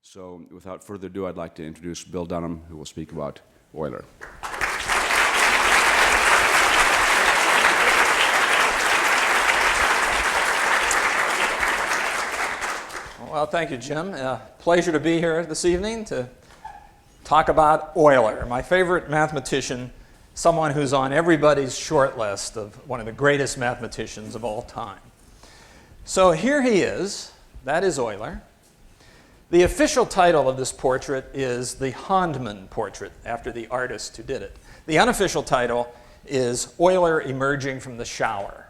So without further ado, I'd like to introduce Bill Dunham, who will speak about Euler. Well, thank you, Jim. Pleasure to be here this evening to talk about Euler, my favorite mathematician, someone who's on everybody's short list of one of the greatest mathematicians of all time. So here he is. That is Euler. The official title of this portrait is the Hahnemann portrait, after the artist who did it. The unofficial title is Euler Emerging from the Shower.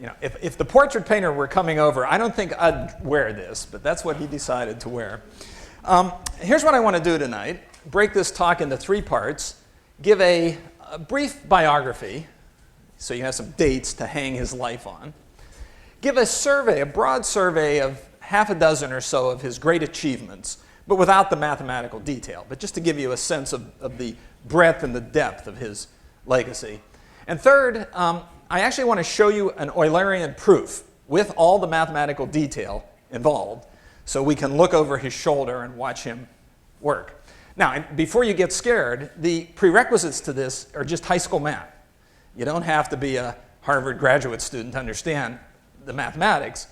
You know, if the portrait painter were coming over, I don't think I'd wear this, but that's what he decided to wear. Here's what I want to do tonight. Break this talk into three parts. Give a brief biography, so you have some dates to hang his life on. Give a survey, a broad survey of half a dozen or so of his great achievements, but without the mathematical detail, but just to give you a sense of the breadth and the depth of his legacy. And third, I actually want to show you an Eulerian proof with all the mathematical detail involved, so we can look over his shoulder and watch him work. Now, before you get scared, the prerequisites to this are just high school math. You don't have to be a Harvard graduate student to understand the mathematics,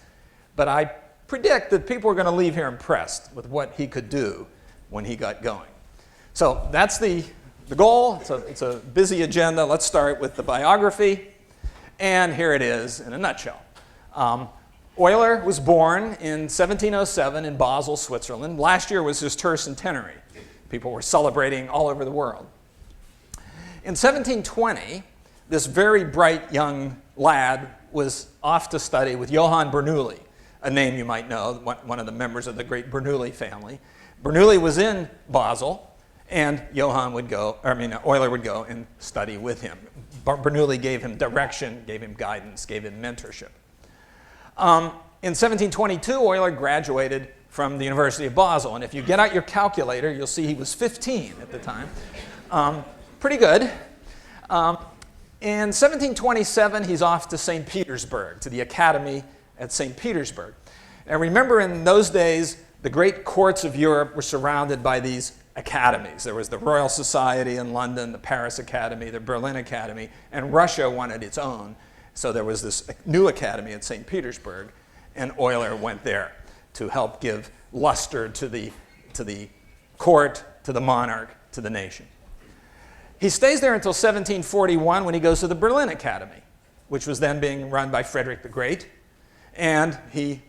but I predict that people are going to leave here impressed with what he could do when he got going. So that's the goal. It's a busy agenda. Let's start with the biography, and here it is in a nutshell. Euler was born in 1707 in Basel, Switzerland. Last year was his tercentenary. People were celebrating all over the world. In 1720, this very bright young lad was off to study with Johann Bernoulli, a name you might know, one of the members of the great Bernoulli family. Bernoulli was in Basel, and Euler would go and study with him. Bernoulli gave him direction, gave him guidance, gave him mentorship. In 1722, Euler graduated from the University of Basel, and if you get out your calculator, you'll see he was 15 at the time. Pretty good. In 1727, he's off to St. Petersburg, to the academy at St. Petersburg. And remember, in those days, the great courts of Europe were surrounded by these academies. There was the Royal Society in London, the Paris Academy, the Berlin Academy, and Russia wanted its own. So there was this new academy at St. Petersburg, and Euler went there to help give luster to the court, to the monarch, to the nation. He stays there until 1741 when he goes to the Berlin Academy, which was then being run by Frederick the Great. And he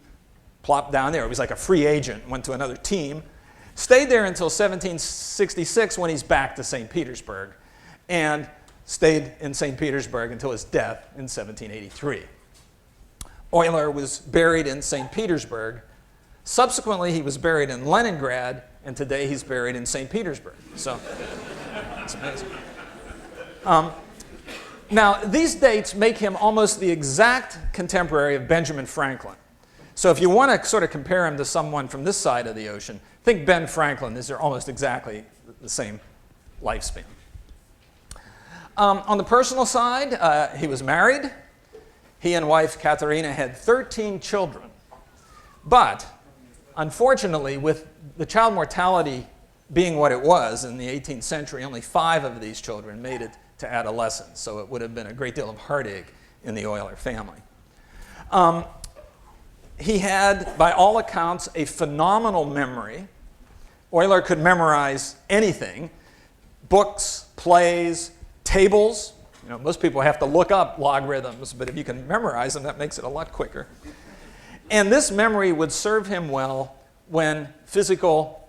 plopped down there. He was like a free agent, went to another team. Stayed there until 1766 when he's back to St. Petersburg, and stayed in St. Petersburg until his death in 1783. Euler was buried in St. Petersburg. Subsequently, he was buried in Leningrad, and today he's buried in St. Petersburg. So it's amazing. Now, these dates make him almost the exact contemporary of Benjamin Franklin. So if you want to sort of compare him to someone from this side of the ocean, think Ben Franklin. These are almost exactly the same lifespan. On the personal side, he was married. He and wife Katharina had 13 children. But unfortunately, with the child mortality being what it was in the 18th century, only 5 of these children made it to adolescence. So it would have been a great deal of heartache in the Euler family. He had, by all accounts, a phenomenal memory. Euler could memorize anything: books, plays, tables. You know, most people have to look up logarithms, but if you can memorize them, that makes it a lot quicker. And this memory would serve him well when physical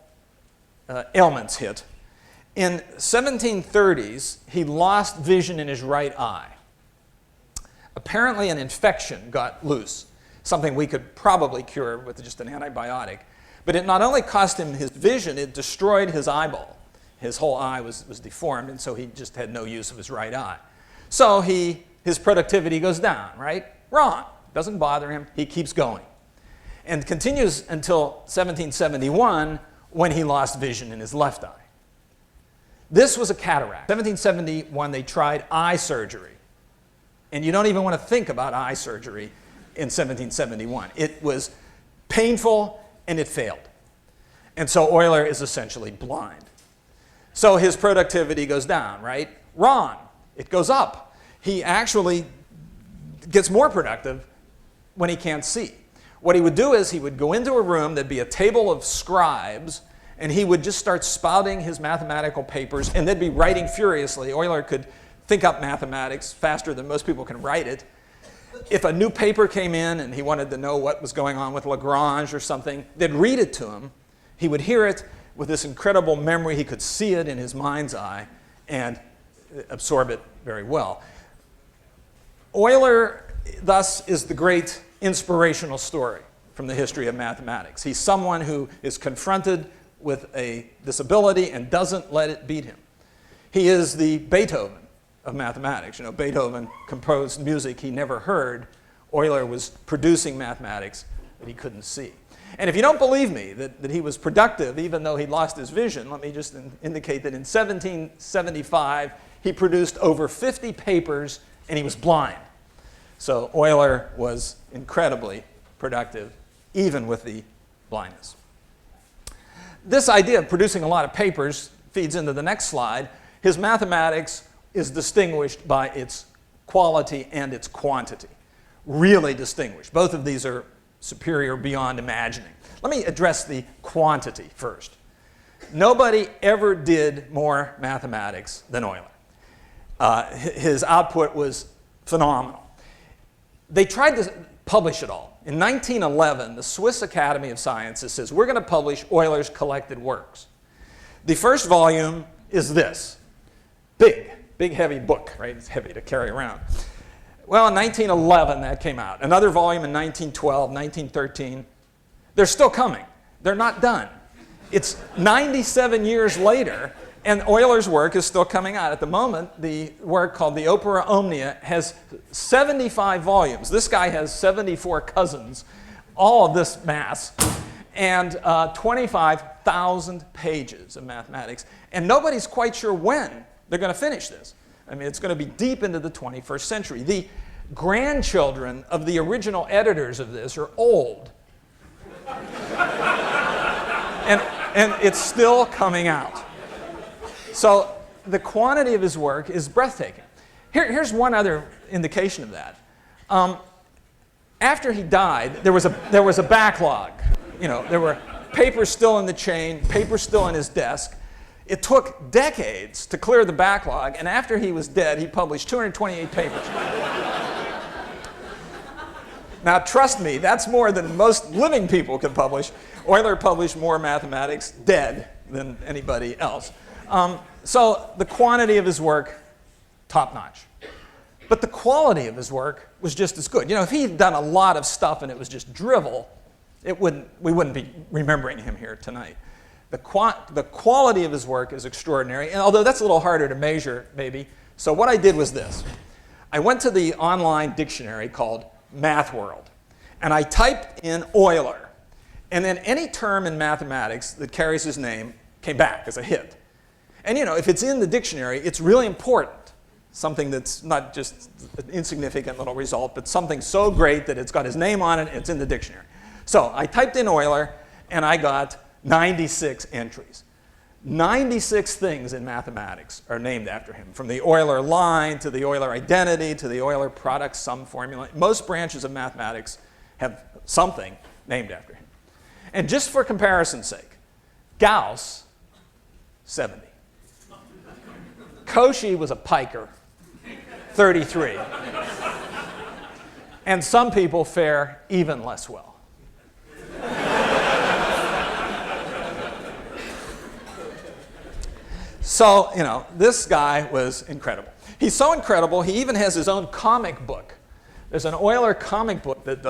ailments hit. In 1730s, he lost vision in his right eye. Apparently an infection got loose, something we could probably cure with just an antibiotic. But it not only cost him his vision, it destroyed his eyeball. His whole eye was deformed, and so he just had no use of his right eye. So his productivity goes down, right? Wrong. Doesn't bother him. He keeps going. And continues until 1771, when he lost vision in his left eye. This was a cataract. 1771, they tried eye surgery. And you don't even want to think about eye surgery in 1771. It was painful, and it failed. And so Euler is essentially blind. So his productivity goes down, right? Wrong. It goes up. He actually gets more productive when he can't see. What he would do is he would go into a room, there'd be a table of scribes, and he would just start spouting his mathematical papers, and they'd be writing furiously. Euler could think up mathematics faster than most people can write it. If a new paper came in and he wanted to know what was going on with Lagrange or something, they'd read it to him. He would hear it with this incredible memory. He could see it in his mind's eye and absorb it very well. Euler, thus, is the great inspirational story from the history of mathematics. He's someone who is confronted with a disability and doesn't let it beat him. He is the Beethoven of mathematics. You know, Beethoven composed music he never heard. Euler was producing mathematics that he couldn't see. And if you don't believe me that he was productive even though he lost his vision, let me just indicate that in 1775 he produced over 50 papers and he was blind. So Euler was incredibly productive even with the blindness. This idea of producing a lot of papers feeds into the next slide. His mathematics is distinguished by its quality and its quantity. Really distinguished. Both of these are superior beyond imagining. Let me address the quantity first. Nobody ever did more mathematics than Euler. His output was phenomenal. They tried to publish it all. In 1911, the Swiss Academy of Sciences says, we're going to publish Euler's collected works. The first volume is this. Big heavy book, right? It's heavy to carry around. Well, in 1911, that came out. Another volume in 1912, 1913. They're still coming. They're not done. It's 97 years later, and Euler's work is still coming out. At the moment, the work called the Opera Omnia has 75 volumes. This guy has 74 cousins, all of this mass, and 25,000 pages of mathematics. And nobody's quite sure when they're going to finish this. I mean, it's going to be deep into the 21st century. The grandchildren of the original editors of this are old. and it's still coming out. So the quantity of his work is breathtaking. Here's one other indication of that. After he died, there was a backlog. You know, there were papers still in the chain, papers still on his desk. It took decades to clear the backlog, and after he was dead, he published 228 papers. Now, trust me, that's more than most living people can publish. Euler published more mathematics dead than anybody else. So the quantity of his work, top-notch. But the quality of his work was just as good. You know, if he had done a lot of stuff and it was just drivel, we wouldn't be remembering him here tonight. The quality of his work is extraordinary, and although that's a little harder to measure, maybe. So what I did was this. I went to the online dictionary called MathWorld, and I typed in Euler, and then any term in mathematics that carries his name came back as a hit. And you know, if it's in the dictionary, it's really important. Something that's not just an insignificant little result, but something so great that it's got his name on it, and it's in the dictionary. So I typed in Euler, and I got 96 entries. 96 things in mathematics are named after him, from the Euler line to the Euler identity to the Euler product sum formula. Most branches of mathematics have something named after him. And just for comparison's sake, Gauss, 70. Cauchy was a piker, 33. And some people fare even less well. So, you know, this guy was incredible. He's so incredible, he even has his own comic book. There's an Euler comic book that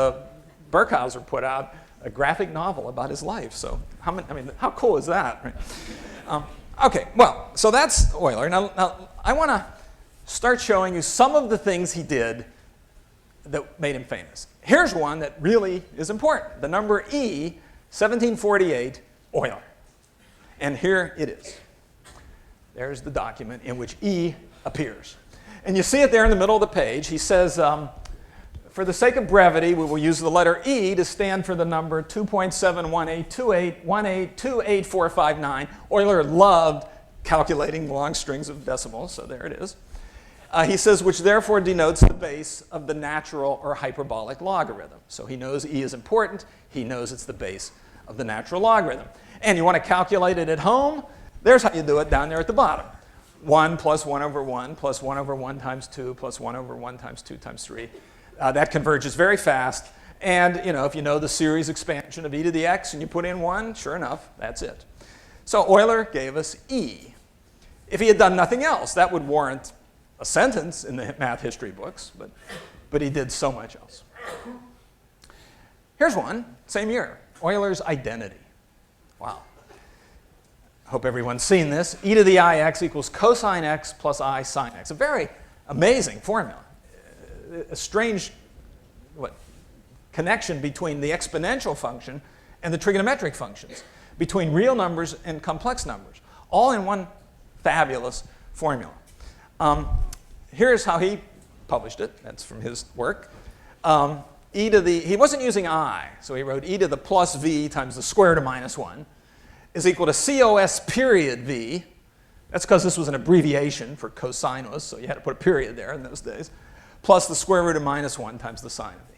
Burkhauser put out, a graphic novel about his life. So, how cool is that? Right? Okay, well, so that's Euler. Now I want to start showing you some of the things he did that made him famous. Here's one that really is important. The number E, 1748, Euler. And here it is. There's the document in which E appears. And you see it there in the middle of the page. He says, for the sake of brevity, we will use the letter E to stand for the number 2.7182818288459. Euler loved calculating long strings of decimals, so there it is. He says, which therefore denotes the base of the natural or hyperbolic logarithm. So he knows E is important. He knows it's the base of the natural logarithm. And you want to calculate it at home? There's how you do it down there at the bottom. 1 plus 1 over 1 plus 1 over 1 times 2 plus 1 over 1 times 2 times 3. That converges very fast. And if you know the series expansion of e to the x and you put in 1, sure enough, that's it. So Euler gave us E. If he had done nothing else, that would warrant a sentence in the math history books, but he did so much else. Here's one, same year, Euler's identity. Wow. I hope everyone's seen this. E to the ix equals cosine x plus I sine x. A very amazing formula. A strange connection between the exponential function and the trigonometric functions, between real numbers and complex numbers, all in one fabulous formula. Here's how he published it. That's from his work. He wasn't using I, so he wrote e to the plus v times the square root of minus 1 is equal to cos period v. That's because this was an abbreviation for cosinus, so you had to put a period there in those days, plus the square root of minus 1 times the sine of v.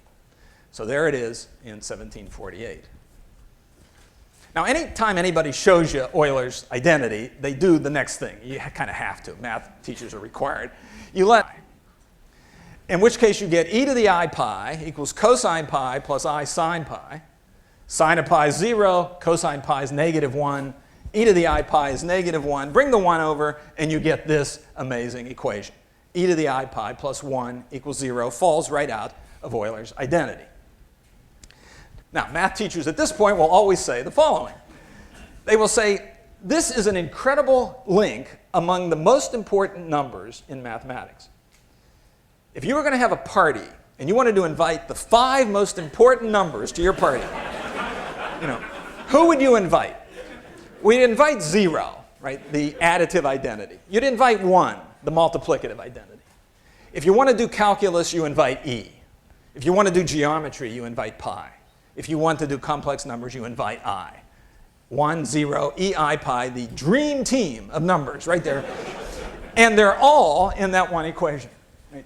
So there it is in 1748. Now, anytime anybody shows you Euler's identity, they do the next thing. You kind of have to. Math teachers are required. In which case you get e to the I pi equals cosine pi plus I sine pi. Sine of pi is 0, cosine pi is negative 1, e to the I pi is negative 1. Bring the 1 over, and you get this amazing equation. E to the I pi plus 1 equals 0 falls right out of Euler's identity. Now, math teachers at this point will always say the following. They will say, this is an incredible link among the most important numbers in mathematics. If you were going to have a party and you wanted to invite the 5 most important numbers to your party, who would you invite? We'd invite 0, right, the additive identity. You'd invite 1, the multiplicative identity. If you want to do calculus, you invite E. If you want to do geometry, you invite pi. If you want to do complex numbers, you invite I. 1, 0, E, I, pi, the dream team of numbers right there. And they're all in that one equation.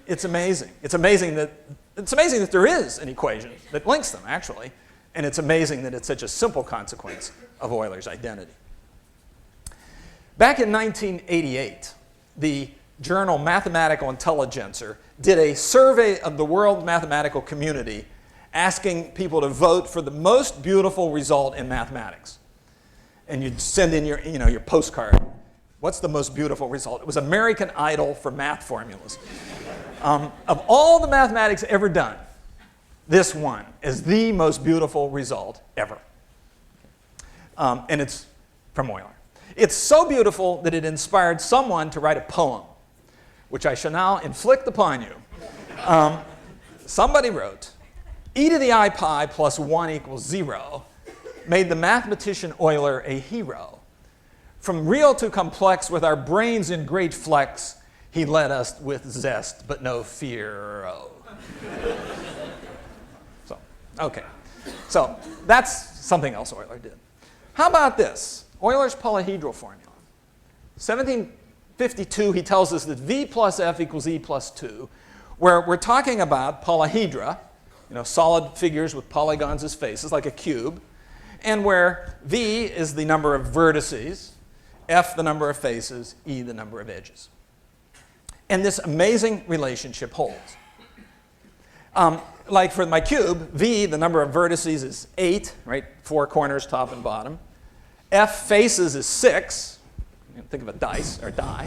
It's amazing. It's amazing that there is an equation that links them, actually. And it's amazing that it's such a simple consequence of Euler's identity. Back in 1988, the journal Mathematical Intelligencer did a survey of the world mathematical community asking people to vote for the most beautiful result in mathematics. And you'd send in your postcard. What's the most beautiful result? It was American Idol for math formulas. Of all the mathematics ever done, this one is the most beautiful result ever. And it's from Euler. It's so beautiful that it inspired someone to write a poem, which I shall now inflict upon you. Somebody wrote, e to the I pi plus 1 equals 0 made the mathematician Euler a hero. From real to complex, with our brains in great flex, he led us with zest, but no fear. So that's something else Euler did. How about this? Euler's polyhedral formula. 1752, he tells us that V plus F equals E plus 2, where we're talking about polyhedra, solid figures with polygons as faces, like a cube, and where V is the number of vertices, F the number of faces, E the number of edges. And this amazing relationship holds. Like for my cube, V, the number of vertices is 8, right? 4 corners, top and bottom. F faces is 6. Think of a dice or die.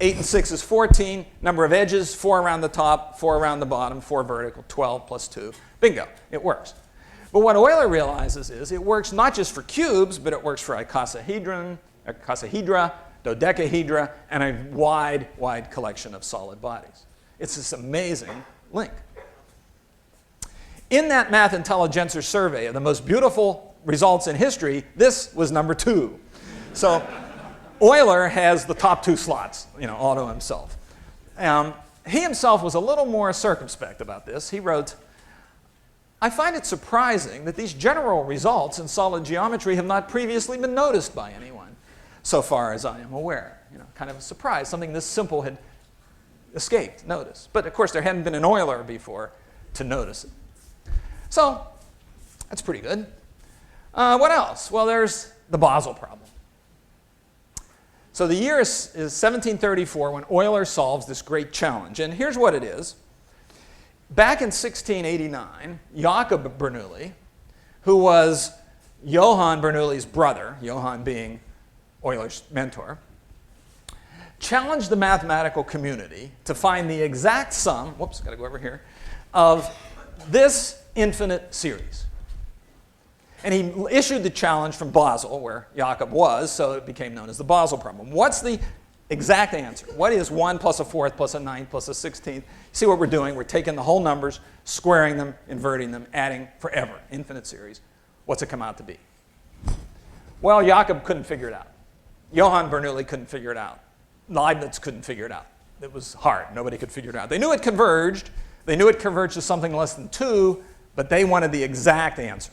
8 and 6 is 14. Number of edges, 4 around the top, 4 around the bottom, 4 vertical, 12 plus 2. Bingo, it works. But what Euler realizes is it works not just for cubes, but it works for icosahedra, dodecahedra, and a wide, wide collection of solid bodies. It's this amazing link. In that Math Intelligencer survey of the most beautiful results in history, this was number 2. So Euler has the top 2 slots, all to himself. And he himself was a little more circumspect about this. He wrote, I find it surprising that these general results in solid geometry have not previously been noticed by anyone, so far as I am aware. Kind of a surprise. Something this simple had escaped notice. But of course, there hadn't been an Euler before to notice it. So that's pretty good. What else? Well, there's the Basel problem. So the year is 1734 when Euler solves this great challenge. And here's what it is. Back in 1689, Jakob Bernoulli, who was Johann Bernoulli's brother, Johann being Euler's mentor, challenged the mathematical community to find the exact sum, whoops, got to go over here, of this infinite series. And he issued the challenge from Basel, where Jakob was, so it became known as the Basel problem. What's the exact answer? What is 1 plus a fourth plus a ninth plus a 16th? See what we're doing? We're taking the whole numbers, squaring them, inverting them, adding forever, infinite series. What's it come out to be? Well, Jakob couldn't figure it out. Johann Bernoulli couldn't figure it out. Leibniz couldn't figure it out. It was hard. Nobody could figure it out. They knew it converged. They knew it converged to something less than 2, but they wanted the exact answer.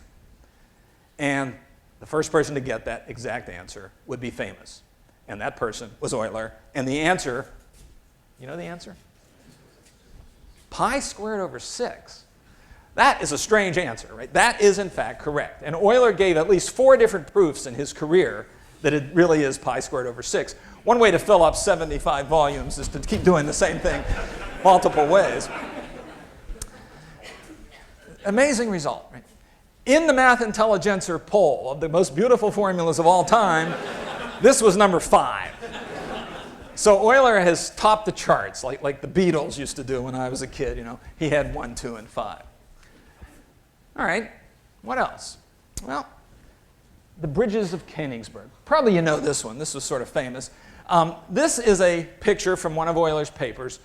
And the first person to get that exact answer would be famous. And that person was Euler. And the answer, you know the answer? Pi squared over 6. That is a strange answer, right? That is, in fact, correct. And Euler gave at least 4 different proofs in his career that it really is pi squared over 6. One way to fill up 75 volumes is to keep doing the same thing multiple ways. Amazing result, right? In the Math Intelligencer poll of the most beautiful formulas of all time, this was number 5. So Euler has topped the charts like the Beatles used to do when I was a kid. He had 1, 2, and 5. All right, what else? Well, the bridges of Königsberg. Probably you know this one. This was sort of famous. This is a picture from one of Euler's papers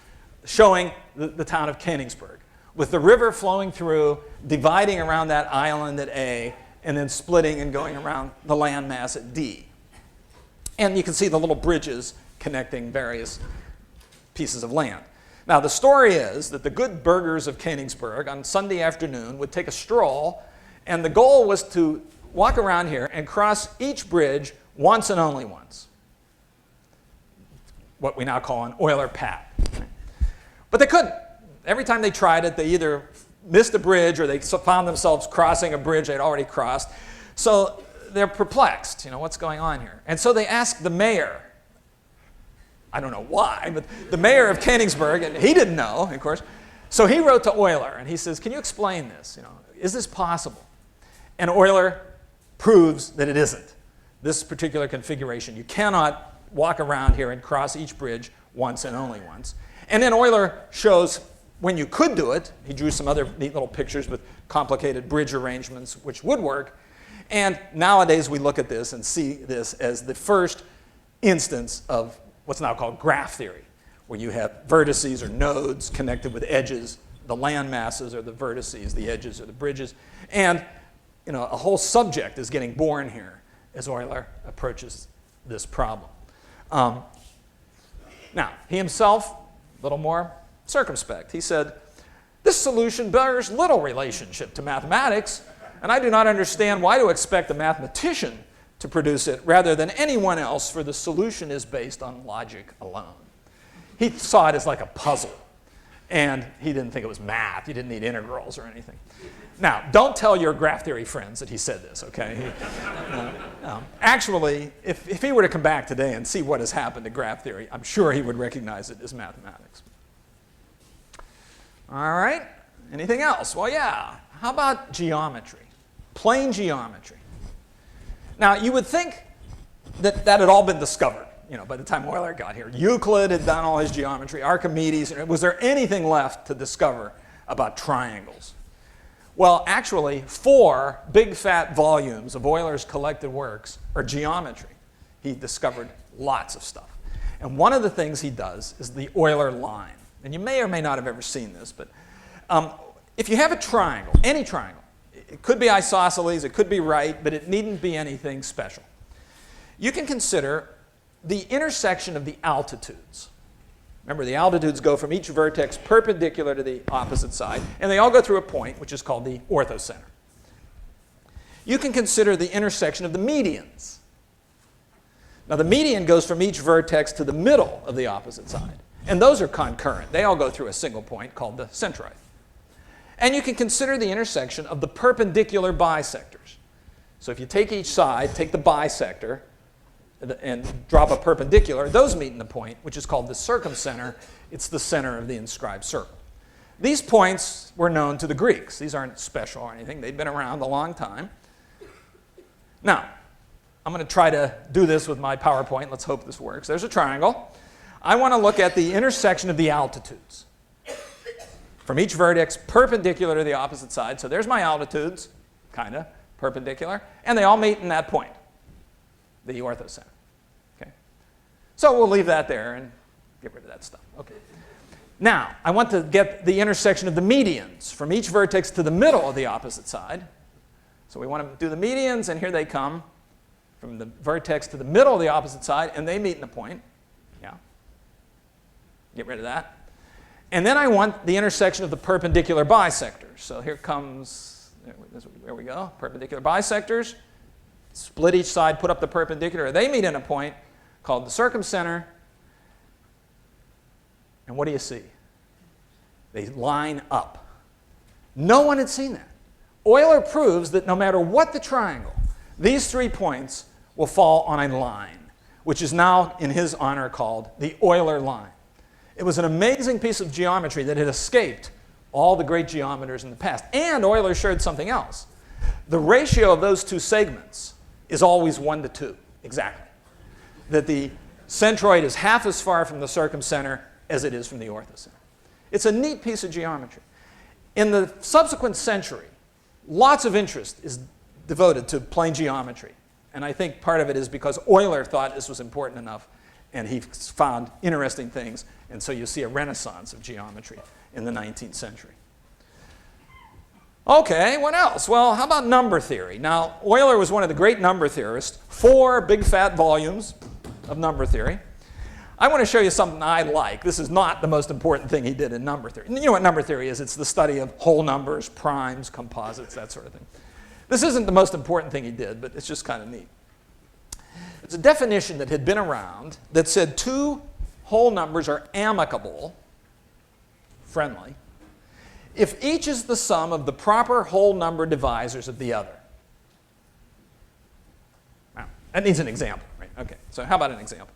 showing the town of Königsberg, with the river flowing through, dividing around that island at A, and then splitting and going around the landmass at D. And you can see the little bridges connecting various pieces of land. Now, the story is that the good burghers of Königsberg on Sunday afternoon would take a stroll, and the goal was to walk around here and cross each bridge once and only once. What we now call an Euler path. But they couldn't. Every time they tried it, they either missed a bridge or they found themselves crossing a bridge they'd already crossed. So they're perplexed. What's going on here? And so they asked the mayor. I don't know why, but the mayor of Königsberg, and he didn't know, of course. So he wrote to Euler, and he says, can you explain this? Is this possible? And Euler proves that it isn't. This particular configuration. You cannot walk around here and cross each bridge once and only once. And then Euler shows when you could do it. He drew some other neat little pictures with complicated bridge arrangements, which would work. And nowadays we look at this and see this as the first instance of what's now called graph theory, where you have vertices or nodes connected with edges. The land masses are the vertices, the edges are the bridges. And a whole subject is getting born here as Euler approaches this problem. Now, he himself, a little more circumspect. He said, this solution bears little relationship to mathematics, and I do not understand why to expect a mathematician to produce it rather than anyone else, for the solution is based on logic alone. He saw it as like a puzzle, and he didn't think it was math. He didn't need integrals or anything. Now, don't tell your graph theory friends that he said this, okay? Actually, if he were to come back today and see what has happened to graph theory, I'm sure he would recognize it as mathematics. All right, anything else? Well, yeah, how about geometry? Plane geometry. Now, you would think that that had all been discovered, by the time Euler got here. Euclid had done all his geometry, Archimedes. Was there anything left to discover about triangles? Well, actually, 4 big fat volumes of Euler's collected works are geometry. He discovered lots of stuff. And one of the things he does is the Euler line. And you may or may not have ever seen this, but if you have a triangle, any triangle, it could be isosceles, it could be right, but it needn't be anything special. You can consider the intersection of the altitudes. Remember, the altitudes go from each vertex perpendicular to the opposite side, and they all go through a point, which is called the orthocenter. You can consider the intersection of the medians. Now, the median goes from each vertex to the middle of the opposite side, and those are concurrent. They all go through a single point called the centroid. And you can consider the intersection of the perpendicular bisectors. So if you take each side, take the bisector, and drop a perpendicular, those meet in the point, which is called the circumcenter. It's the center of the inscribed circle. These points were known to the Greeks. These aren't special or anything. They've been around a long time. Now, I'm going to try to do this with my PowerPoint. Let's hope this works. There's a triangle. I want to look at the intersection of the altitudes from each vertex perpendicular to the opposite side. So there's my altitudes, kind of perpendicular, and they all meet in that point, the orthocenter. Okay? So we'll leave that there and get rid of that stuff. Okay. Now, I want to get the intersection of the medians from each vertex to the middle of the opposite side. So we want to do the medians, and here they come from the vertex to the middle of the opposite side, and they meet in the point. Yeah. Get rid of that. And then I want the intersection of the perpendicular bisectors. So here comes, there we go, perpendicular bisectors. Split each side, put up the perpendicular. They meet in a point called the circumcenter. And what do you see? They line up. No one had seen that. Euler proves that no matter what the triangle, these 3 points will fall on a line, which is now, in his honor, called the Euler line. It was an amazing piece of geometry that had escaped all the great geometers in the past. And Euler showed something else. The ratio of those 2 segments is always 1 to 2, exactly. That the centroid is half as far from the circumcenter as it is from the orthocenter. It's a neat piece of geometry. In the subsequent century, lots of interest is devoted to plane geometry. And I think part of it is because Euler thought this was important enough, and he found interesting things. And so you see a renaissance of geometry in the 19th century. Okay, what else? Well, how about number theory? Now, Euler was one of the great number theorists. 4 big fat volumes of number theory. I want to show you something I like. This is not the most important thing he did in number theory. You know what number theory is? It's the study of whole numbers, primes, composites, that sort of thing. This isn't the most important thing he did, but it's just kind of neat. It's a definition that had been around that said 2 whole numbers are amicable, friendly, if each is the sum of the proper whole number divisors of the other. Now, that needs an example, right? Okay, so how about an example?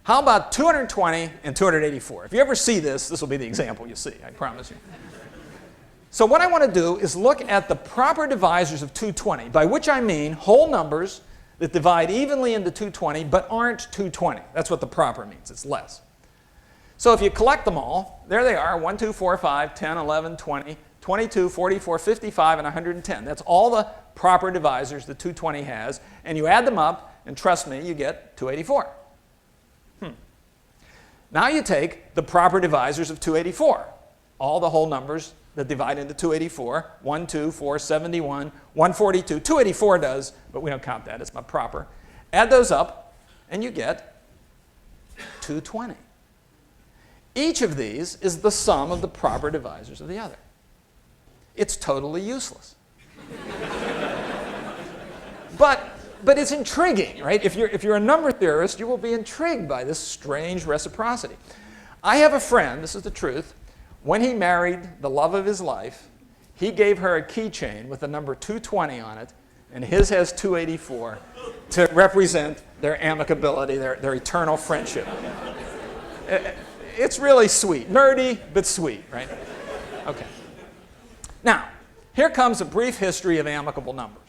How about 220 and 284? If you ever see this, this will be the example you see, I promise you. So what I want to do is look at the proper divisors of 220, by which I mean whole numbers that divide evenly into 220 but aren't 220. That's what the proper means. It's less. So if you collect them all, there they are, 1, 2, 4, 5, 10, 11, 20, 22, 44, 55, and 110. That's all the proper divisors that 220 has. And you add them up, and trust me, you get 284. Now you take the proper divisors of 284, all the whole numbers that divide into 284, 1, 2, 4, 71, 142. 284 does, but we don't count that. It's not proper. Add those up, and you get 220. Each of these is the sum of the proper divisors of the other. It's totally useless. But it's intriguing, right? If you're a number theorist, you will be intrigued by this strange reciprocity. I have a friend, this is the truth, when he married the love of his life, he gave her a keychain with the number 220 on it, and his has 284 to represent their amicability, their eternal friendship. It's really sweet. Nerdy, but sweet, right? Okay. Now, here comes a brief history of amicable numbers.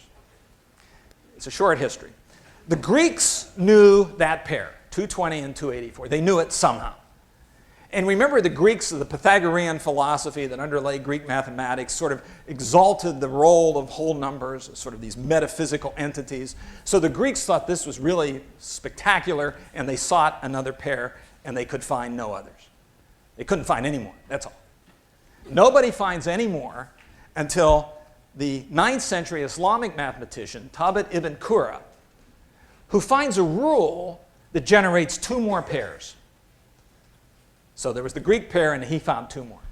It's a short history. The Greeks knew that pair, 220 and 284. They knew it somehow. And remember, the Greeks, the Pythagorean philosophy that underlay Greek mathematics sort of exalted the role of whole numbers, sort of these metaphysical entities. So the Greeks thought this was really spectacular, and they sought another pair, and they could find no others. They couldn't find any more, that's all. Nobody finds any more until the 9th century Islamic mathematician, Tabat ibn Qura, who finds a rule that generates 2 more pairs. So there was the Greek pair, and he found 2 more.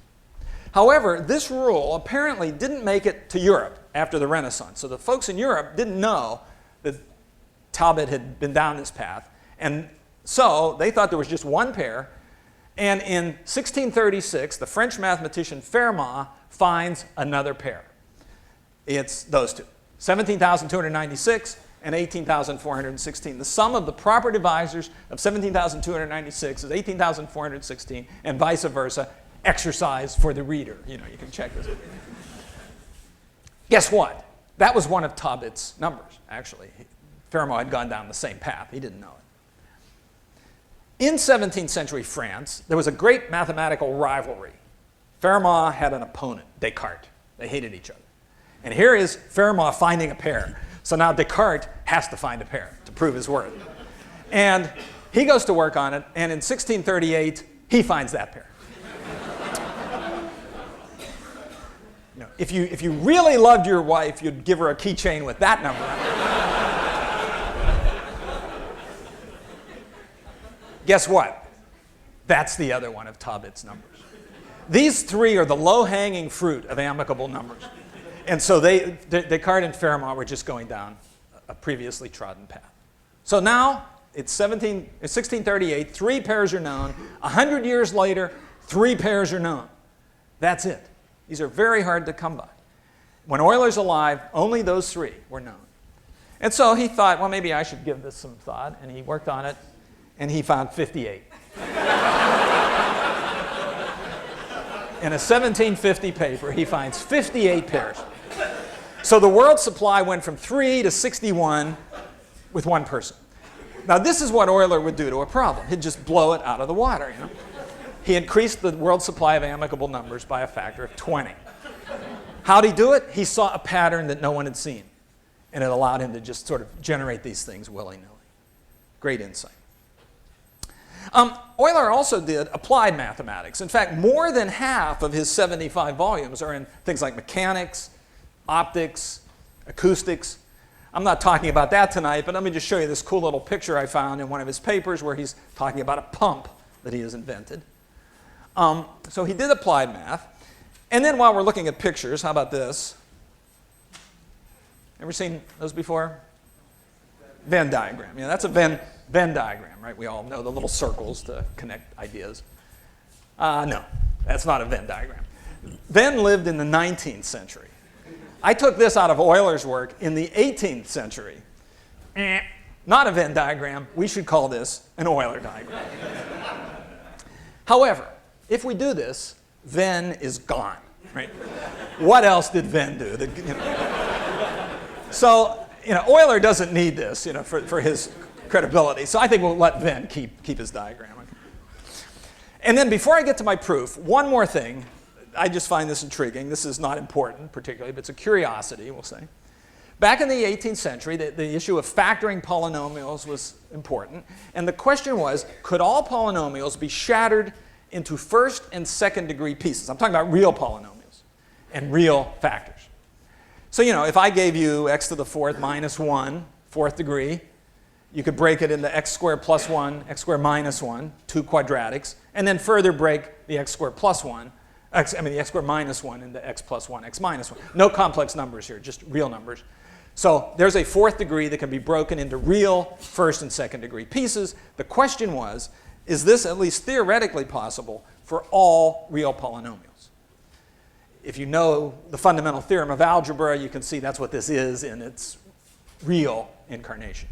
However, this rule apparently didn't make it to Europe after the Renaissance. So the folks in Europe didn't know that Talbot had been down this path. And so they thought there was just 1 pair. And in 1636, the French mathematician Fermat finds another pair. It's those 2, 17,296 and 18,416. The sum of the proper divisors of 17,296 is 18,416, and vice versa. Exercise for the reader. You can check this. Guess what? That was one of Talbot's numbers, actually. Fermat had gone down the same path. He didn't know it. In 17th century France, there was a great mathematical rivalry. Fermat had an opponent, Descartes. They hated each other. And here is Fermat finding a pair. So now Descartes has to find a pair to prove his worth. And he goes to work on it, and in 1638, he finds that pair. If you really loved your wife, you'd give her a keychain with that number on it. Guess what? That's the other one of Talbot's numbers. These 3 are the low-hanging fruit of amicable numbers. And so Descartes and Fermat were just going down a previously trodden path. So now it's 1638, 3 pairs are known. 100 years later, 3 pairs are known. That's it. These are very hard to come by. When Euler's alive, only those 3 were known. And so he thought, well, maybe I should give this some thought. And he worked on it, and he found 58. In a 1750 paper, he finds 58 pairs. So the world supply went from 3 to 61 with 1 person. Now, this is what Euler would do to a problem. He'd just blow it out of the water, He increased the world supply of amicable numbers by a factor of 20. How'd he do it? He saw a pattern that no one had seen, and it allowed him to just sort of generate these things willy-nilly. Great insight. Euler also did applied mathematics. In fact, more than half of his 75 volumes are in things like mechanics, optics, acoustics. I'm not talking about that tonight, but let me just show you this cool little picture I found in one of his papers where he's talking about a pump that he has invented. So he did applied math. And then while we're looking at pictures, how about this? Ever seen those before? Venn diagram. Yeah, that's a Venn diagram, right? We all know the little circles to connect ideas. No, that's not a Venn diagram. Venn lived in the 19th century. I took this out of Euler's work in the 18th century. Not a Venn diagram. We should call this an Euler diagram. However, if we do this, Venn is gone, right? What else did Venn do? So, Euler doesn't need this, for his credibility. So I think we'll let Venn keep his diagram. And then before I get to my proof, one more thing. I just find this intriguing. This is not important particularly, but it's a curiosity, we'll say. Back in the 18th century, the issue of factoring polynomials was important. And the question was, could all polynomials be shattered into first and second degree pieces? I'm talking about real polynomials and real factors. So, if I gave you x to the 4th minus 1, 4th degree, you could break it into x squared plus 1, x squared minus 1, 2 quadratics, and then further break the x squared plus 1, the x squared minus 1 into x plus 1, x minus 1. No complex numbers here, just real numbers. So there's a 4th degree that can be broken into real first and second degree pieces. The question was, is this at least theoretically possible for all real polynomials? If you know the fundamental theorem of algebra, you can see that's what this is in its real incarnation.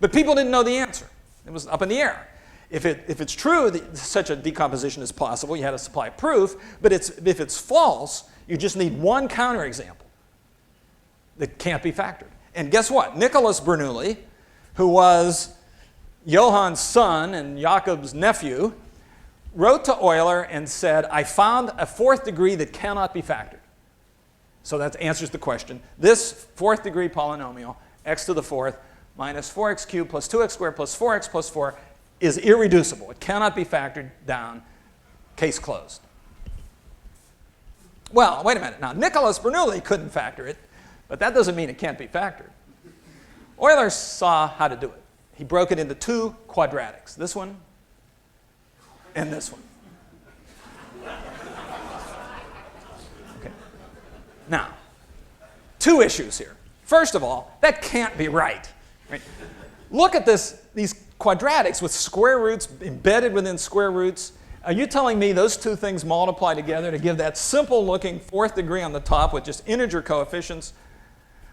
But people didn't know the answer. It was up in the air. If it's true that such a decomposition is possible, you had to supply proof. But if it's false, you just need one counterexample that can't be factored. And guess what? Nicholas Bernoulli, who was Johann's son and Jakob's nephew, wrote to Euler and said, I found a 4th degree that cannot be factored. So that answers the question. This 4th degree polynomial, x to the 4th minus 4x cubed plus 2x squared plus 4x plus 4, is irreducible. It cannot be factored down. Case closed. Well, wait a minute. Now, Nicholas Bernoulli couldn't factor it, but that doesn't mean it can't be factored. Euler saw how to do it. He broke it into 2 quadratics, this one and this one. Now, two issues here. First of all, that can't be right. Look at these quadratics with square roots embedded within square roots. Are you telling me those two things multiply together to give that simple-looking fourth degree on the top with just integer coefficients?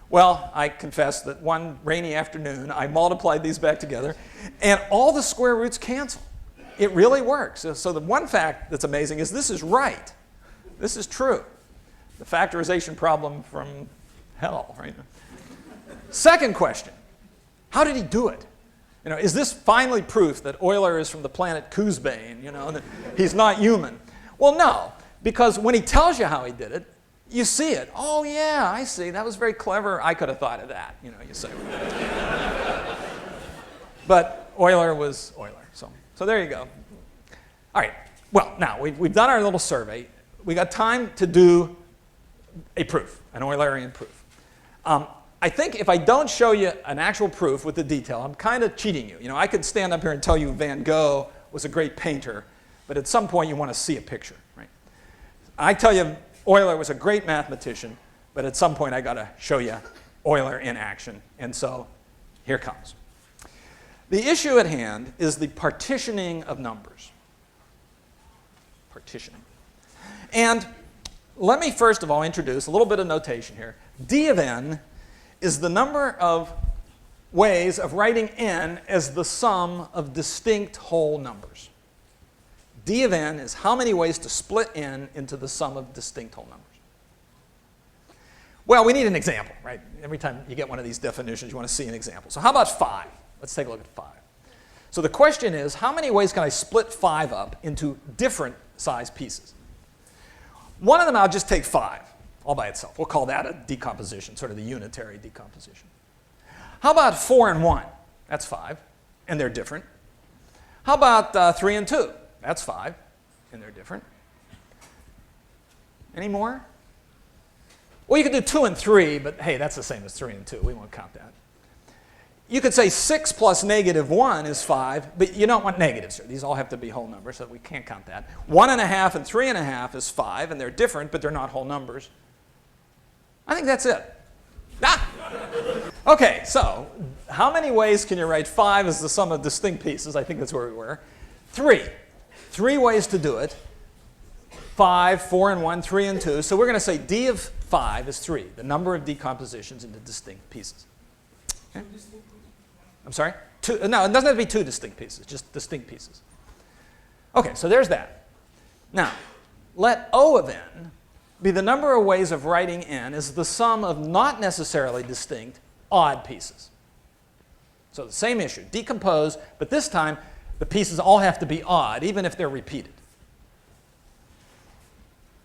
Well, I confess that one rainy afternoon, I multiplied these back together, and all the square roots cancel. It really works. So the one fact that's amazing is this is right. This is true. The factorization problem from hell, right? Second question, how did he do it? Is this finally proof that Euler is from the planet Coosbane, that he's not human? Well, no, because when he tells you how he did it, you see it. Oh, yeah, I see. That was very clever. I could have thought of that, you say. But Euler was Euler. So there you go. All right. Well, now, we've done our little survey. We got time to do a proof, an Eulerian proof. I think if I don't show you an actual proof with the detail, I'm kind of cheating you. I could stand up here and tell you Van Gogh was a great painter, but at some point you want to see a picture, right? I tell you Euler was a great mathematician, but at some point I got to show you Euler in action, and so here comes. The issue at hand is the partitioning of numbers. Partitioning. And let me first of all introduce a little bit of notation here. D of n is the number of ways of writing n as the sum of distinct whole numbers. D of n is how many ways to split n into the sum of distinct whole numbers. Well, we need an example, right? Every time you get one of these definitions, you want to see an example. So how about 5? Let's take a look at 5. So the question is, how many ways can I split 5 up into different size pieces? One of them I'll just take 5. All by itself. We'll call that a decomposition, sort of the unitary decomposition. How about 4 and 1? That's 5, and they're different. How about 3 and 2? That's 5, and they're different. Any more? Well, you could do 2 and 3, but hey, that's the same as 3 and 2. We won't count that. You could say 6 plus negative 1 is 5, but you don't want negatives here. These all have to be whole numbers, so we can't count that. 1.5 and 3.5 is 5, and they're different, but they're not whole numbers. I think that's it. Okay, so how many ways can you write 5 as the sum of distinct pieces? I think that's where we were. 3. 3 ways to do it. 5, 4 and 1, 3 and 2. So we're going to say d of 5 is 3, the number of decompositions into distinct pieces. Okay? I'm sorry? No, it doesn't have to be 2 distinct pieces, just distinct pieces. Okay, so there's that. Now, let O of n be the number of ways of writing n as the sum of not necessarily distinct odd pieces. So the same issue, decompose, but this time the pieces all have to be odd, even if they're repeated.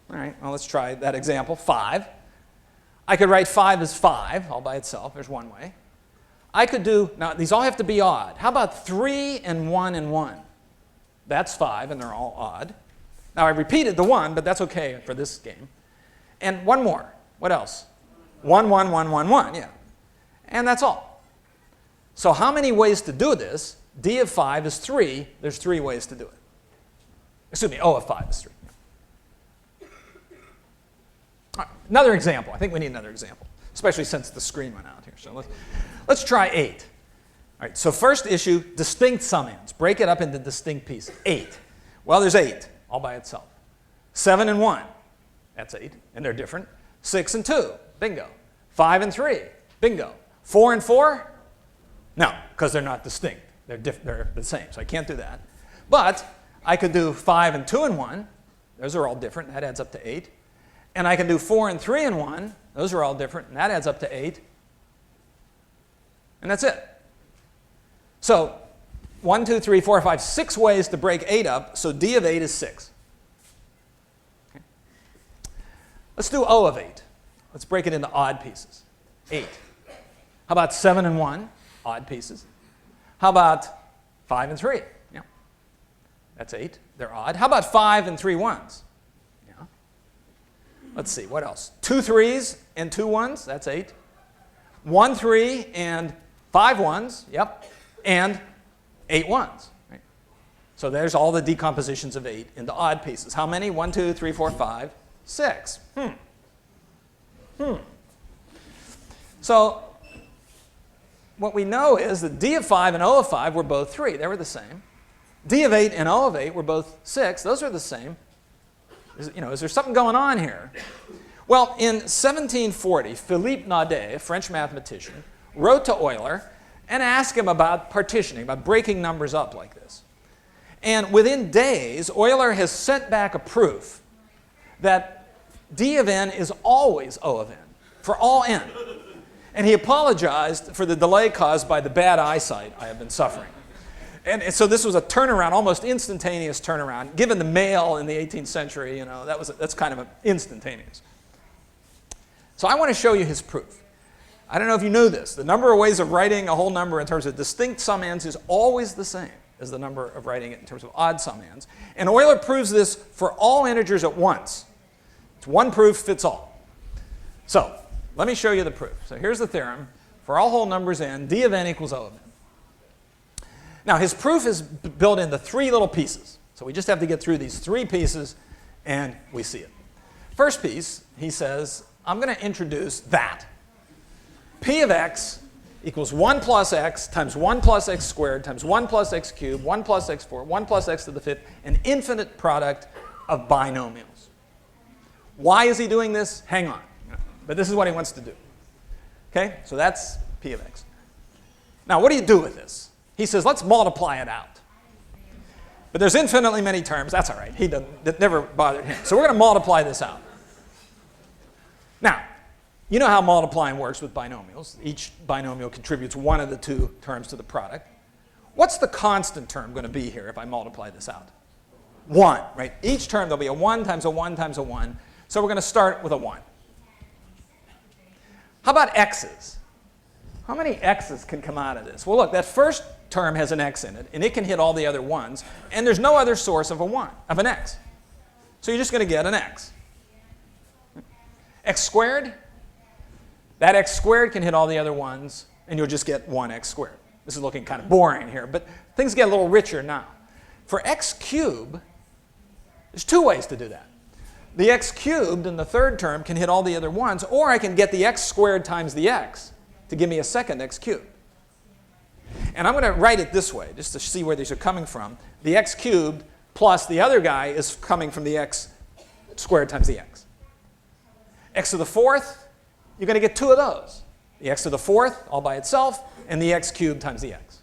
All right, well, let's try that example, 5. I could write 5 as 5 all by itself. There's one way. I could do, now these all have to be odd. How about 3 and 1 and 1? That's 5, and they're all odd. Now I repeated the 1, but that's okay for this game. And one more. What else? 1, 1, 1, 1, 1, yeah. And that's all. So how many ways to do this? D of 5 is 3. There's 3 ways to do it. Excuse me, O of 5 is 3. All right, another example. I think we need another example, especially since the screen went out here. So let's try 8. All right, so first issue, distinct sum ends. Break it up into distinct pieces. 8. Well, there's 8 all by itself. 7 and 1. That's 8, and they're different. 6 and 2, bingo. 5 and 3, bingo. 4 and 4, no, because they're not distinct. They're the same, so I can't do that. But I could do 5 and 2 and 1. Those are all different. That adds up to 8. And I can do 4 and 3 and 1. Those are all different, and that adds up to 8. And that's it. So 1, 2, 3, 4, 5, 6 ways to break 8 up, so D of 8 is 6. Let's do O of 8. Let's break it into odd pieces. 8. How about 7 and 1? Odd pieces. How about 5 and 3? Yeah. That's 8. They're odd. How about 5 and 3 1s? Yeah. Let's see, what else? 2 3s and 2 1s? That's 8. 1 3 and 5 1s? Yep. And 8 1s. Right? So there's all the decompositions of 8 into odd pieces. How many? 1, 2, 3, 4, 5, 6. So what we know is that d of 5 and O of 5 were both 3. They were the same. D of 8 and O of 8 were both 6. Those are the same. Is there something going on here? Well, in 1740, Philippe Naudet, a French mathematician, wrote to Euler and asked him about partitioning, about breaking numbers up like this. And within days, Euler has sent back a proof that d of n is always O of n, for all n. And he apologized for the delay caused by the bad eyesight I have been suffering. And so this was a turnaround, almost instantaneous turnaround. Given the mail in the 18th century, that's kind of instantaneous. So I want to show you his proof. I don't know if you know this. The number of ways of writing a whole number in terms of distinct sum ends is always the same as the number of writing it in terms of odd sum ends. And Euler proves this for all integers at once. It's one proof fits all. So let me show you the proof. So here's the theorem. For all whole numbers n, d of n equals O of n. Now, his proof is built into 3 little pieces. So we just have to get through these 3 pieces, and we see it. First piece, he says, I'm going to introduce that. P of x equals 1 plus x times 1 plus x squared times 1 plus x cubed, 1 plus x4, 1 plus x to the 5th, an infinite product of binomials. Why is he doing this? Hang on. But this is what he wants to do. Okay? So that's P of x. Now, what do you do with this? He says, let's multiply it out. But there's infinitely many terms. That's all right. That never bothered him. So we're going to multiply this out. Now, you know how multiplying works with binomials. Each binomial contributes one of the 2 terms to the product. What's the constant term going to be here if I multiply this out? 1, right? Each term, there'll be a 1 times a 1 times a 1. So we're going to start with a 1. How about x's? How many x's can come out of this? Well, look, that first term has an x in it, and it can hit all the other 1s, and there's no other source of an x. So you're just going to get an x. X squared, that x squared can hit all the other 1s, and you'll just get 1x squared. This is looking kind of boring here, but things get a little richer now. For x cubed, there's 2 ways to do that. The x cubed in the third term can hit all the other 1s, or I can get the x squared times the x to give me a second x cubed. And I'm going to write it this way, just to see where these are coming from. The x cubed plus the other guy is coming from the x squared times the x. X to the 4th, you're going to get 2 of those. The x to the 4th all by itself, and the x cubed times the x.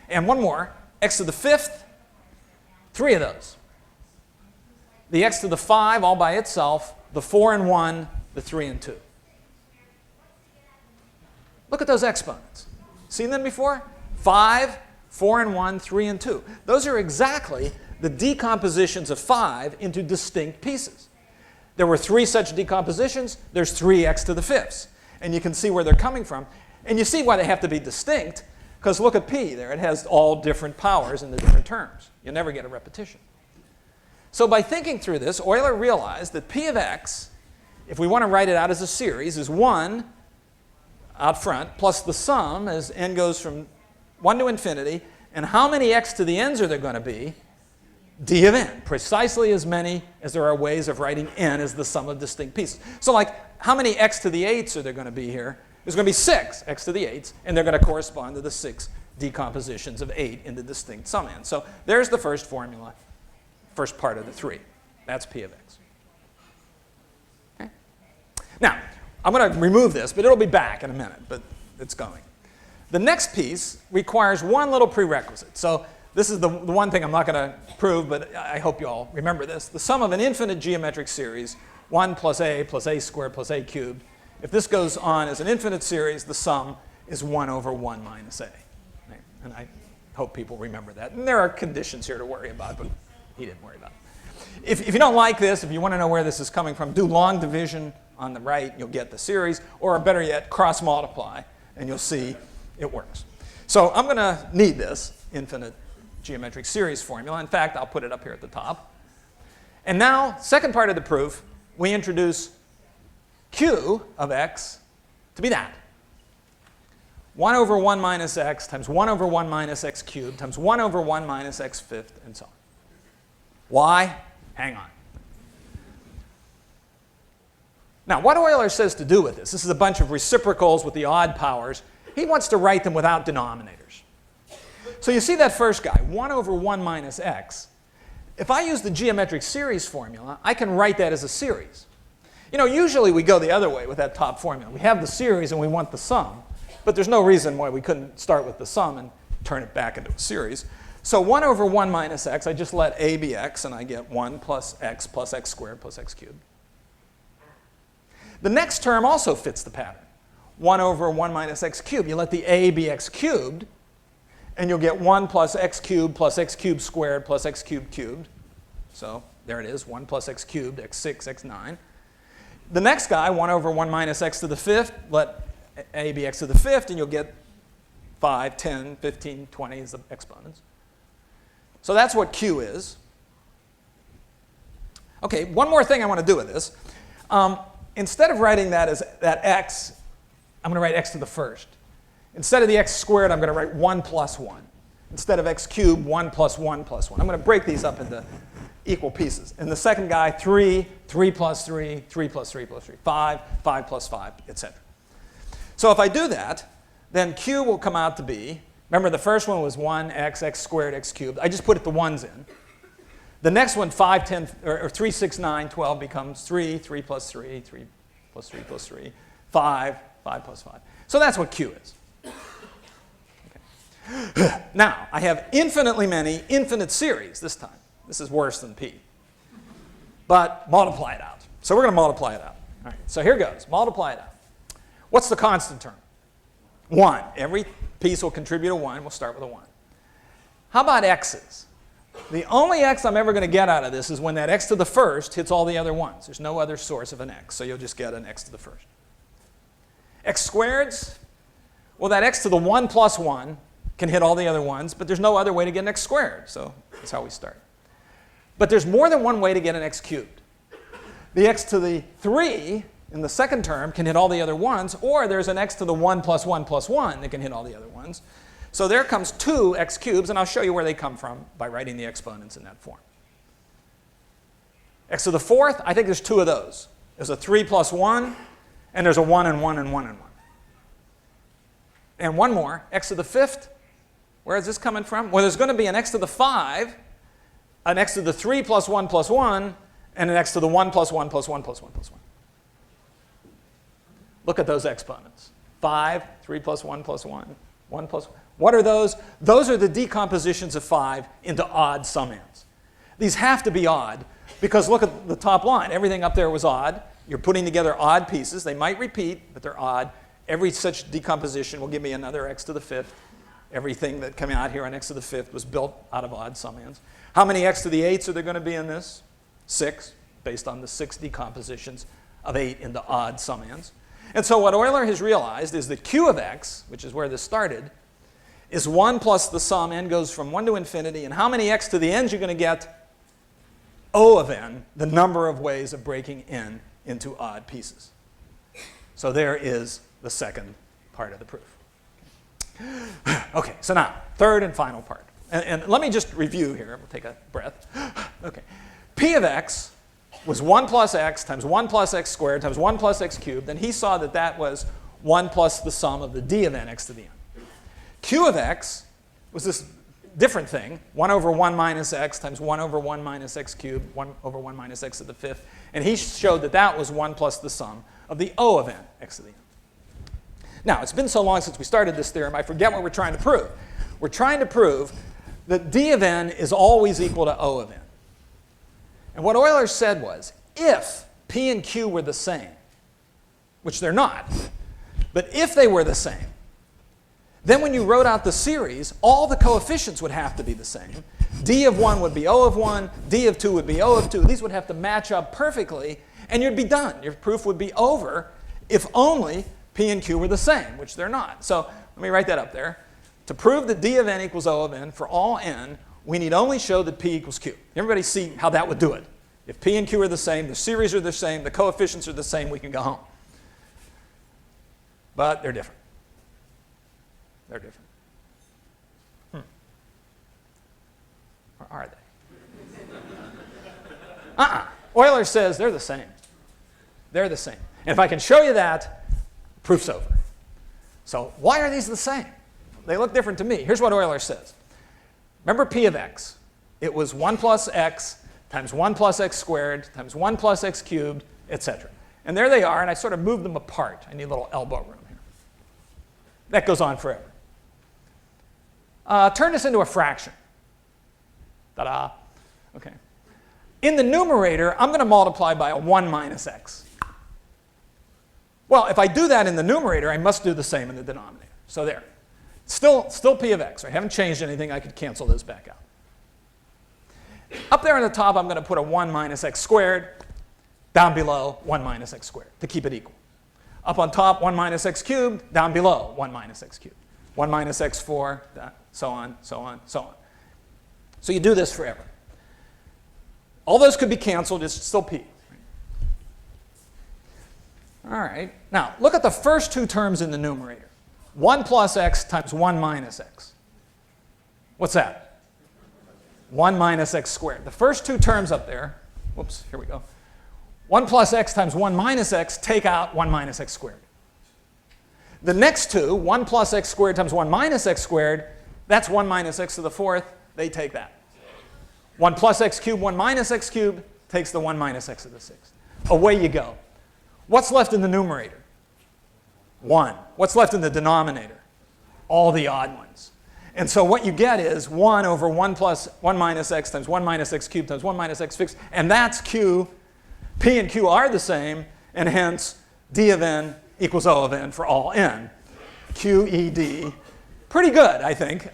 And one more, x to the 5th, 3 of those. The x to the 5 all by itself, the 4 and 1, the 3 and 2. Look at those exponents. Seen them before? 5, 4 and 1, 3 and 2. Those are exactly the decompositions of 5 into distinct pieces. There were 3 such decompositions. There's 3 x to the 5ths. And you can see where they're coming from. And you see why they have to be distinct, because look at p there. It has all different powers in the different terms. You'll never get a repetition. So by thinking through this, Euler realized that p of x, if we want to write it out as a series, is 1 out front plus the sum as n goes from 1 to infinity. And how many x to the n's are there going to be? D of n, precisely as many as there are ways of writing n as the sum of distinct pieces. So like, how many x to the 8s are there going to be here? There's going to be 6 x to the 8s, and they're going to correspond to the 6 decompositions of 8 into distinct sum ends. So there's the first formula, first part of the 3. That's p of x. Okay? Now, I'm going to remove this, but it'll be back in a minute, but it's going. The next piece requires one little prerequisite. So this is the one thing I'm not going to prove, but I hope you all remember this. The sum of an infinite geometric series, 1 plus a squared plus a cubed. If this goes on as an infinite series, the sum is 1 over 1 minus a. Right? And I hope people remember that. And there are conditions here to worry about, but he didn't worry about it. If you don't like this, if you want to know where this is coming from, do long division on the right, you'll get the series, or better yet, cross multiply, and you'll see it works. So I'm going to need this infinite geometric series formula. In fact, I'll put it up here at the top. And now, second part of the proof, we introduce q of x to be that. 1 over 1 minus x times 1 over 1 minus x cubed times 1 over 1 minus x fifth, and so on. Why? Hang on. Now, what Euler says to do with this is a bunch of reciprocals with the odd powers. He wants to write them without denominators. So you see that first guy, 1 over 1 minus x. If I use the geometric series formula, I can write that as a series. You know, usually we go the other way with that top formula. We have the series and we want the sum, but there's no reason why we couldn't start with the sum and turn it back into a series. So 1 over 1 minus x, I just let a be x, and I get 1 plus x squared plus x cubed. The next term also fits the pattern. 1 over 1 minus x cubed. You let the a be x cubed, and you'll get 1 plus x cubed squared plus x cubed cubed. So there it is, 1 plus x cubed, x6, x9. The next guy, 1 over 1 minus x to the fifth, let a be x to the fifth, and you'll get 5, 10, 15, 20 as the exponents. So that's what q is. OK, one more thing I want to do with this. Instead of writing that as that x, I'm going to write x to the first. Instead of the x squared, I'm going to write 1 plus 1. Instead of x cubed, 1 plus 1 plus 1. I'm going to break these up into equal pieces. And the second guy, 3, 3 plus 3, 3 plus 3 plus 3, 5, 5 plus 5, etc. So if I do that, then q will come out to be, remember the first one was 1x, x squared, x cubed. I just put the 1's in. The next one, 5, 10, or 3, 6, 9, 12 becomes 3, 3 plus 3, 3 plus 3 plus 3, 5, 5 plus 5. So that's what q is. Okay. Now, I have infinitely many infinite series this time. This is worse than p. But multiply it out. So we're going to multiply it out. All right, so here goes. Multiply it out. What's the constant term? 1. Every piece will contribute a 1. We'll start with a 1. How about x's? The only x I'm ever going to get out of this is when that x to the first hits all the other ones. There's no other source of an x, so you'll just get an x to the first. X squareds, well, that x to the 1 plus 1 can hit all the other ones, but there's no other way to get an x squared, so that's how we start. But there's more than one way to get an x cubed. The x to the 3 in the second term can hit all the other ones, or there's an x to the 1 plus 1 plus 1 that can hit all the other ones. So there comes 2 x cubes, and I'll show you where they come from by writing the exponents in that form. X to the fourth, I think there's 2 of those. There's a 3 plus 1, and there's a 1 and 1 and 1 and 1. And one more, x to the fifth. Where is this coming from? Well, there's going to be an x to the 5, an x to the 3 plus 1 plus 1, and an x to the 1 plus 1 plus 1 plus 1 plus 1. Look at those exponents. 5, 3 plus 1 plus 1, 1 plus 1. What are those? Those are the decompositions of 5 into odd summands. These have to be odd because look at the top line. Everything up there was odd. You're putting together odd pieces. They might repeat, but they're odd. Every such decomposition will give me another x to the fifth. Everything that came out here on x to the fifth was built out of odd summands. How many x to the 8s are there going to be in this? 6, based on the 6 decompositions of 8 into odd summands. And so what Euler has realized is that q of x, which is where this started, is 1 plus the sum. N goes from 1 to infinity. And how many x to the n's you're going to get? O of n, the number of ways of breaking n into odd pieces. So there is the second part of the proof. Okay, so now, third and final part. And let me just review here. We'll take a breath. Okay. P of x was 1 plus x times 1 plus x squared times 1 plus x cubed. And he saw that that was 1 plus the sum of the d of n x to the n. Q of x was this different thing, 1 over 1 minus x times 1 over 1 minus x cubed, 1 over 1 minus x to the fifth. And he showed that that was 1 plus the sum of the O of n x to the n. Now, it's been so long since we started this theorem, I forget what we're trying to prove. We're trying to prove that d of n is always equal to O of n. And what Euler said was, if p and q were the same, which they're not, but if they were the same, then when you wrote out the series, all the coefficients would have to be the same. D of 1 would be O of 1, D of 2 would be O of 2. These would have to match up perfectly, and you'd be done. Your proof would be over if only p and q were the same, which they're not. So let me write that up there. To prove that d of n equals O of n for all n, we need only show that p equals q. Everybody see how that would do it. If p and q are the same, the series are the same, the coefficients are the same, we can go home. But they're different. They're different. Or are they? Euler says they're the same. They're the same. And if I can show you that, proof's over. So why are these the same? They look different to me. Here's what Euler says. Remember P of x. It was 1 plus x times 1 plus x squared times 1 plus x cubed, etc. And there they are, and I sort of moved them apart. I need a little elbow room here. That goes on forever. Turn this into a fraction. Ta-da. Okay. In the numerator, I'm going to multiply by a 1 minus x. Well, if I do that in the numerator, I must do the same in the denominator. So there. Still P of x. I haven't changed anything. I could cancel this back out. Up there on the top, I'm going to put a 1 minus x squared. Down below, 1 minus x squared to keep it equal. Up on top, 1 minus x cubed. Down below, 1 minus x cubed. 1 minus x4, so on, so on, so on. So you do this forever. All those could be canceled. It's still P. All right. Now, look at the first two terms in the numerator. 1 plus x times 1 minus x. What's that? 1 minus x squared. The first two terms up there, whoops, here we go. 1 plus x times 1 minus x, take out 1 minus x squared. The next two, 1 plus x squared times 1 minus x squared, that's 1 minus x to the fourth. They take that. 1 plus x cubed, 1 minus x cubed, takes the 1 minus x to the sixth. Away you go. What's left in the numerator? 1. What's left in the denominator? All the odd ones. And so what you get is 1 over 1 plus 1 minus x times 1 minus x cubed times 1 minus x fixed. And that's q. P and q are the same, and hence d of n equals O of n for all n. QED. Pretty good, I think.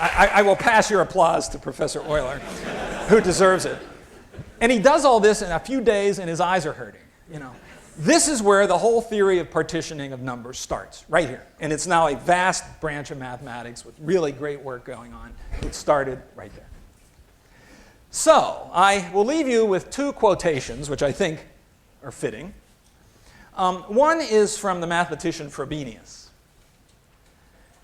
I will pass your applause to Professor Euler, who deserves it. And he does all this in a few days, and his eyes are hurting. You know, this is where the whole theory of partitioning of numbers starts, right here. And it's now a vast branch of mathematics with really great work going on. It started right there. So I will leave you with two quotations, which I think are fitting. One is from the mathematician Frobenius.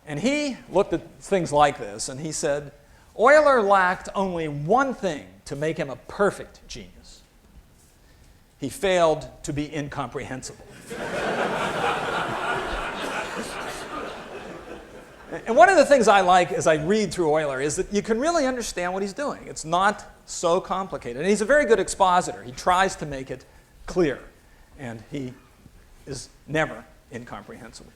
And he looked at things like this, and he said, Euler lacked only one thing to make him a perfect genius. He failed to be incomprehensible. And one of the things I like as I read through Euler is that you can really understand what he's doing. It's not so complicated. And he's a very good expositor. He tries to make it clear, and he is never incomprehensible.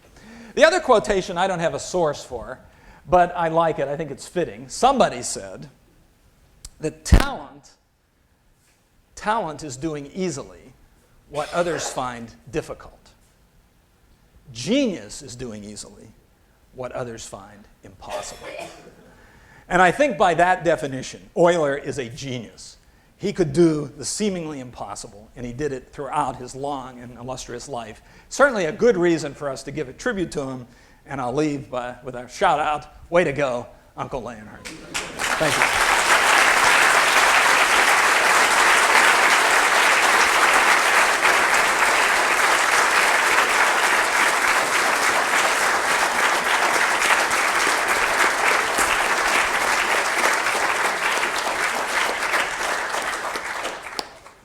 The other quotation I don't have a source for, but I like it. I think it's fitting. Somebody said that talent is doing easily what others find difficult. Genius is doing easily what others find impossible. And I think by that definition, Euler is a genius. He could do the seemingly impossible, and he did it throughout his long and illustrious life. Certainly a good reason for us to give a tribute to him, and I'll leave with a shout out, way to go, Uncle Leonhard. Thank you.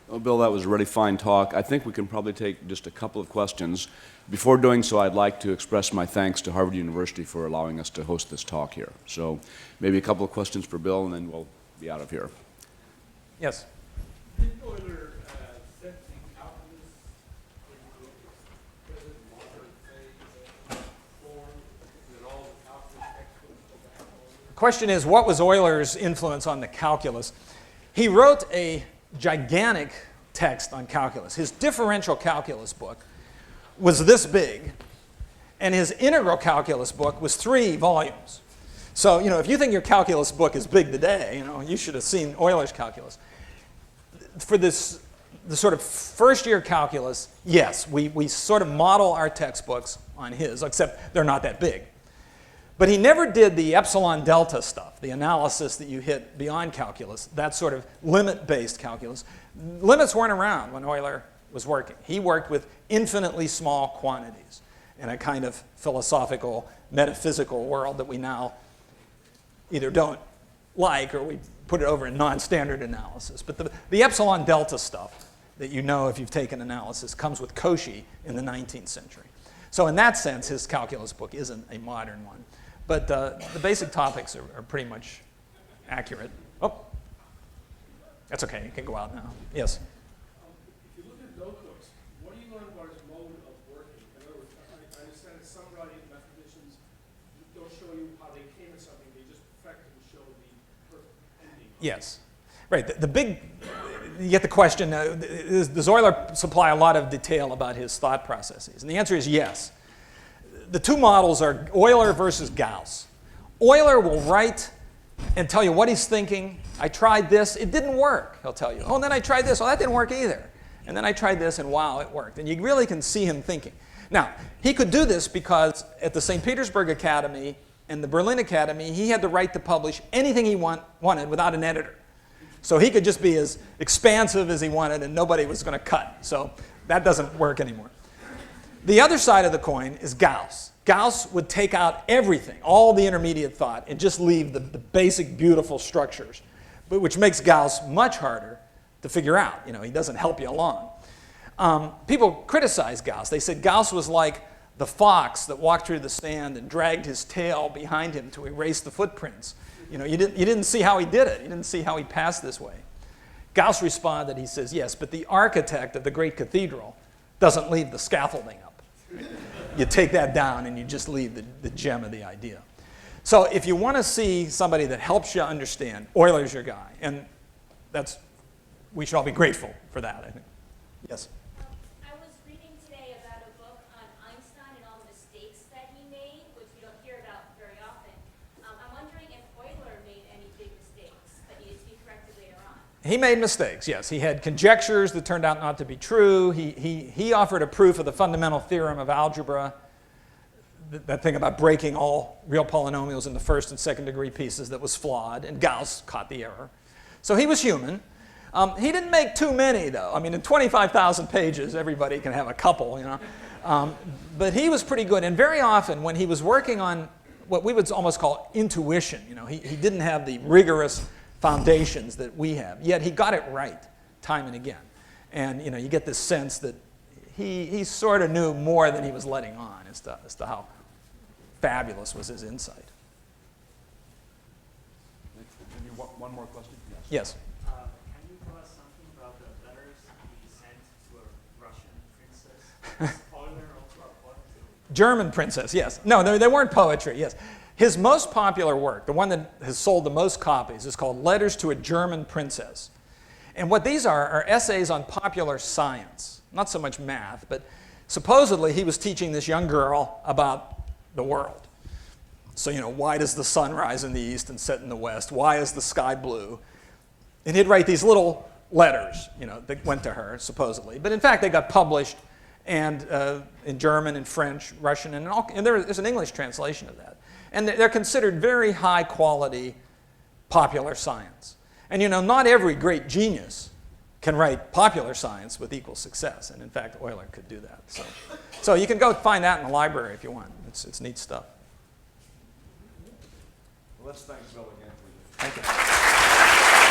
Well, Bill, that was a really fine talk. I think we can probably take just a couple of questions. Before doing so, I'd like to express my thanks to Harvard University for allowing us to host this talk here. So maybe a couple of questions for Bill, and then we'll be out of here. Yes? Did Euler set the calculus into its present modern phase form that all the calculus textbooks go back over? The question is, what was Euler's influence on the calculus? He wrote a gigantic text on calculus. His differential calculus book was this big, and his integral calculus book was 3 volumes. So, you know, if you think your calculus book is big today, you know, you should have seen Euler's calculus. For this, the sort of first-year calculus, yes, we sort of model our textbooks on his, except they're not that big. But he never did the epsilon delta stuff, the analysis that you hit beyond calculus, that sort of limit-based calculus. Limits weren't around when Euler was working. He worked with infinitely small quantities in a kind of philosophical, metaphysical world that we now either don't like or we put it over in non-standard analysis. But the epsilon delta stuff that you know if you've taken analysis comes with Cauchy in the 19th century. So in that sense, his calculus book isn't a modern one. But the basic topics are pretty much accurate. Oh, that's okay. You can go out now. Yes? If you look at notebooks, what do you learn about his mode of working? In other words, I understand that some writing mathematicians don't show you how they came at something. They just perfect and show the perfect ending. Yes. Right. The big, you get the question, does Euler supply a lot of detail about his thought processes? And the answer is yes. The two models are Euler versus Gauss. Euler will write and tell you what he's thinking. I tried this, it didn't work, he'll tell you. Oh, and then I tried this, oh, that didn't work either. And then I tried this, and wow, it worked. And you really can see him thinking. Now, he could do this because at the St. Petersburg Academy and the Berlin Academy, he had the right to publish anything he wanted without an editor. So he could just be as expansive as he wanted, and nobody was going to cut. So that doesn't work anymore. The other side of the coin is Gauss. Gauss would take out everything, all the intermediate thought, and just leave the basic, beautiful structures, but which makes Gauss much harder to figure out. You know, he doesn't help you along. People criticize Gauss. They said Gauss was like the fox that walked through the sand and dragged his tail behind him to erase the footprints. You know, you didn't see how he did it. You didn't see how he passed this way. Gauss responded, he says, yes, but the architect of the great cathedral doesn't leave the scaffolding up. You take that down and you just leave the gem of the idea. So if you want to see somebody that helps you understand, Euler's your guy. And we should all be grateful for that, I think. Yes? I was reading today about a book on Einstein and all the mistakes that he made, which we don't hear about very often. I'm wondering if Euler made any big mistakes that needed to be corrected later on. He made mistakes, yes. He had conjectures that turned out not to be true. He offered a proof of the fundamental theorem of algebra, that thing about breaking all real polynomials into first and second degree pieces that was flawed, and Gauss caught the error. So he was human. He didn't make too many, though. I mean, in 25,000 pages, everybody can have a couple, you know. But he was pretty good. And very often, when he was working on what we would almost call intuition, you know, he didn't have the rigorous foundations that we have. Yet he got it right time and again. And, you know, you get this sense that he sort of knew more than he was letting on as to how fabulous was his insight. Maybe one more question? Yes. Can you tell us something about the letters he sent to a Russian princess? Euler also a poet too? German princess, yes. No, they weren't poetry, yes. His most popular work, the one that has sold the most copies, is called Letters to a German Princess. And what these are essays on popular science, not so much math, but supposedly he was teaching this young girl about the world. So, you know, why does the sun rise in the east and set in the west? Why is the sky blue? And he'd write these little letters, you know, that went to her, supposedly. But in fact, they got published and in German and French, Russian, and there's an English translation of that. And they're considered very high quality popular science. And you know, not every great genius can write popular science with equal success. And in fact, Euler could do that. So you can go find that in the library if you want. It's neat stuff. Well, let's thank Bill again for Thank you.